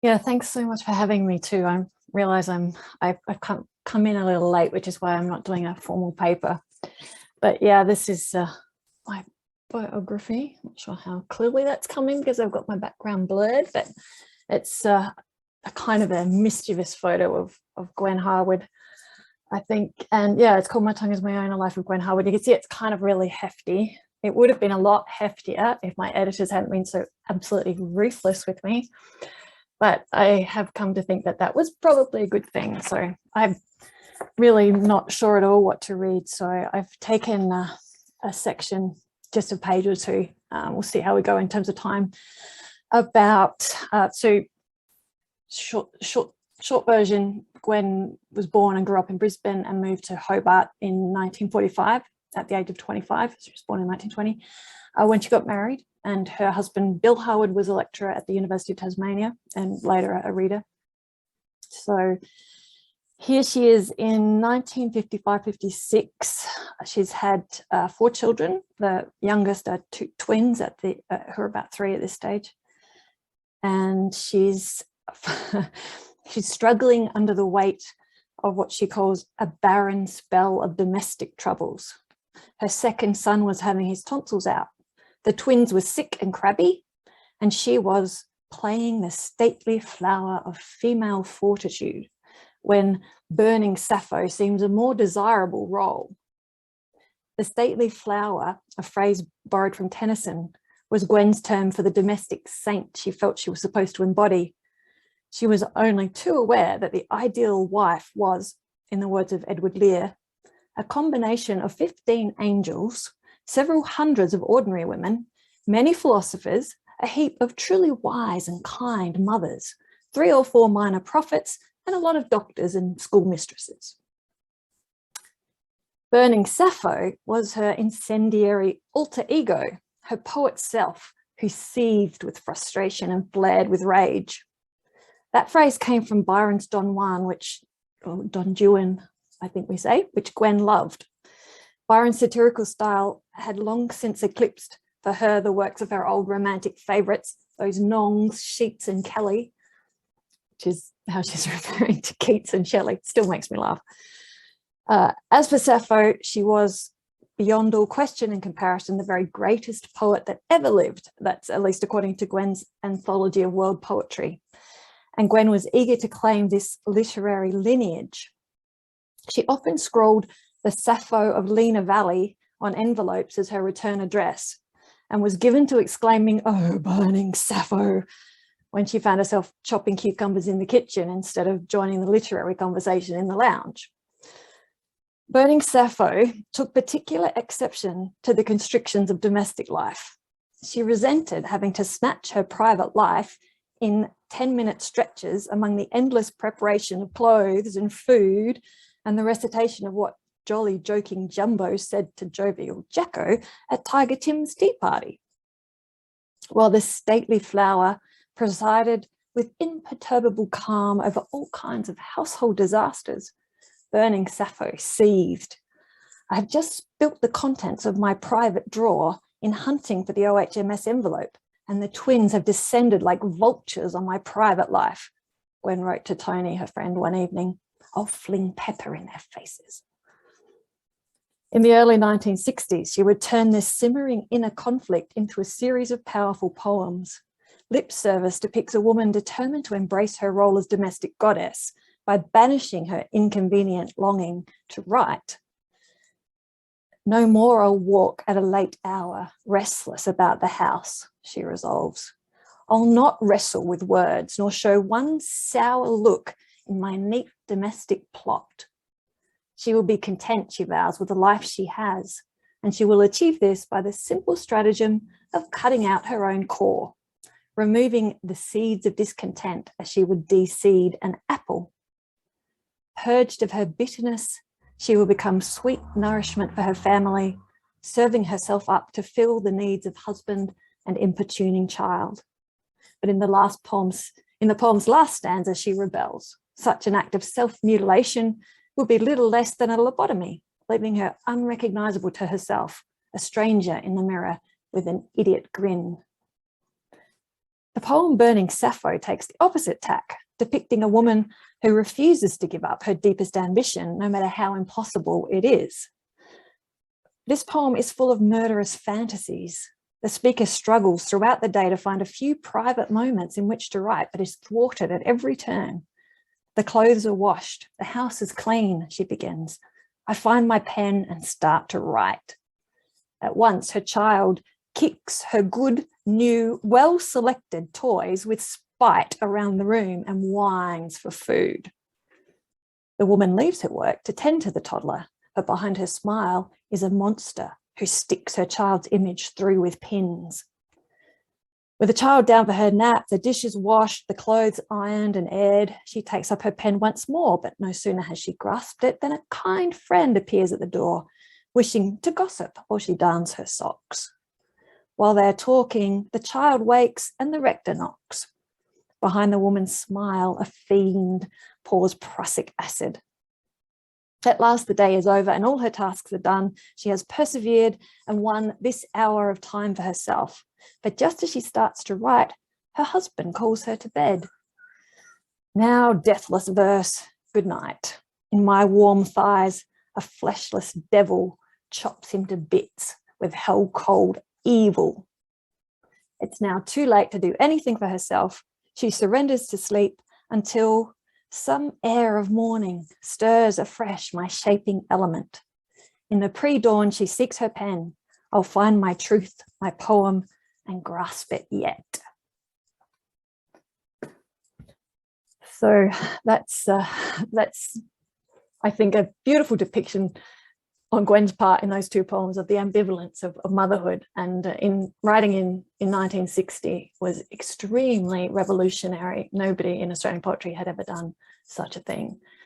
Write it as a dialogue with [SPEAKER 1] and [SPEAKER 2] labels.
[SPEAKER 1] Yeah, thanks so much for having me too. I realize I've come in a little late, which is why I'm not doing a formal paper. But yeah, this is my biography. Not sure how clearly that's coming because I've got my background blurred, but it's a kind of a mischievous photo of Gwen Harwood, I think. And yeah, it's called My Tongue Is My Own, A Life of Gwen Harwood. You can see it's kind of really hefty. It would have been a lot heftier if my editors hadn't been so absolutely ruthless with me. But I have come to think that that was probably a good thing. So I'm really not sure at all what to read. So I've taken a section, just a page or two. We'll see how we go in terms of time. About so short version. Gwen was born and grew up in Brisbane and moved to Hobart in 1945 at the age of 25. She was born in 1920 when she got married. And her husband, Bill Harwood, was a lecturer at the University of Tasmania and later a reader. So here she is in 1955-56. She's had 4 children. The youngest are 2 twins who are about 3 at this stage. And she's struggling under the weight of what she calls a barren spell of domestic troubles. Her second son was having his tonsils out. The twins were sick and crabby, and she was playing the stately flower of female fortitude when burning Sappho seems a more desirable role. The stately flower, a phrase borrowed from Tennyson, was Gwen's term for the domestic saint she felt she was supposed to embody. She was only too aware that the ideal wife was, in the words of Edward Lear, a combination of 15 angels, several hundreds of ordinary women, many philosophers, a heap of truly wise and kind mothers, 3 or 4 minor prophets, and a lot of doctors and schoolmistresses. Burning Sappho was her incendiary alter ego, her poet self, who seethed with frustration and flared with rage. That phrase came from Byron's Don Juan, or Don Juan, I think we say, which Gwen loved. Byron's satirical style had long since eclipsed for her the works of her old romantic favourites, those Nongs, Sheats and Kelly, which is how she's referring to Keats and Shelley. Still makes me laugh. As for Sappho, she was, beyond all question and comparison, the very greatest poet that ever lived. That's at least according to Gwen's anthology of world poetry. And Gwen was eager to claim this literary lineage. She often scrawled the Sappho of Lena Valley on envelopes as her return address, and was given to exclaiming, "Oh, burning Sappho," when she found herself chopping cucumbers in the kitchen instead of joining the literary conversation in the lounge. Burning Sappho took particular exception to the constrictions of domestic life. She resented having to snatch her private life in 10-minute stretches among the endless preparation of clothes and food and the recitation of what jolly joking Jumbo said to jovial Jacko at Tiger Tim's tea party. While the stately flower presided with imperturbable calm over all kinds of household disasters, burning Sappho seethed. "I have just spilt the contents of my private drawer in hunting for the OHMS envelope, and the twins have descended like vultures on my private life," Gwen wrote to Tony, her friend, one evening. "I'll fling pepper in their faces." In the early 1960s, she would turn this simmering inner conflict into a series of powerful poems. Lip Service depicts a woman determined to embrace her role as domestic goddess by banishing her inconvenient longing to write. "No more I'll walk at a late hour, restless about the house," she resolves. "I'll not wrestle with words, nor show one sour look in my neat domestic plot." She will be content, she vows, with the life she has, and she will achieve this by the simple stratagem of cutting out her own core, removing the seeds of discontent as she would de-seed an apple. Purged of her bitterness, she will become sweet nourishment for her family, serving herself up to fill the needs of husband and importuning child. But in the poem's last stanza, she rebels. Such an act of self-mutilation will be little less than a lobotomy, leaving her unrecognizable to herself, a stranger in the mirror with an idiot grin. The poem Burning Sappho takes the opposite tack, depicting a woman who refuses to give up her deepest ambition, no matter how impossible it is. This poem is full of murderous fantasies. The speaker struggles throughout the day to find a few private moments in which to write, but is thwarted at every turn. The clothes are washed, the house is clean, she begins. I find my pen and start to write. At once, her child kicks her good, new, well-selected toys with spite around the room and whines for food. The woman leaves her work to tend to the toddler, but behind her smile is a monster who sticks her child's image through with pins. With the child down for her nap, the dishes washed, the clothes ironed and aired, she takes up her pen once more, but no sooner has she grasped it than a kind friend appears at the door, wishing to gossip while she darns her socks. While they're talking, the child wakes and the rector knocks. Behind the woman's smile, a fiend pours prussic acid. At last the day is over and all her tasks are done. She has persevered and won this hour of time for herself. But just as she starts to write, her husband calls her to bed. Now, deathless verse, good night. In my warm thighs, a fleshless devil chops him to bits with hell-cold evil. It's now too late to do anything for herself. She surrenders to sleep until some air of morning stirs afresh my shaping element. In the pre-dawn, she seeks her pen. I'll find my truth, my poem, and grasp it yet. So that's I think, a beautiful depiction on Gwen's part in those two poems of the ambivalence of motherhood, and in writing in 1960 was extremely revolutionary. Nobody in Australian poetry had ever done such a thing.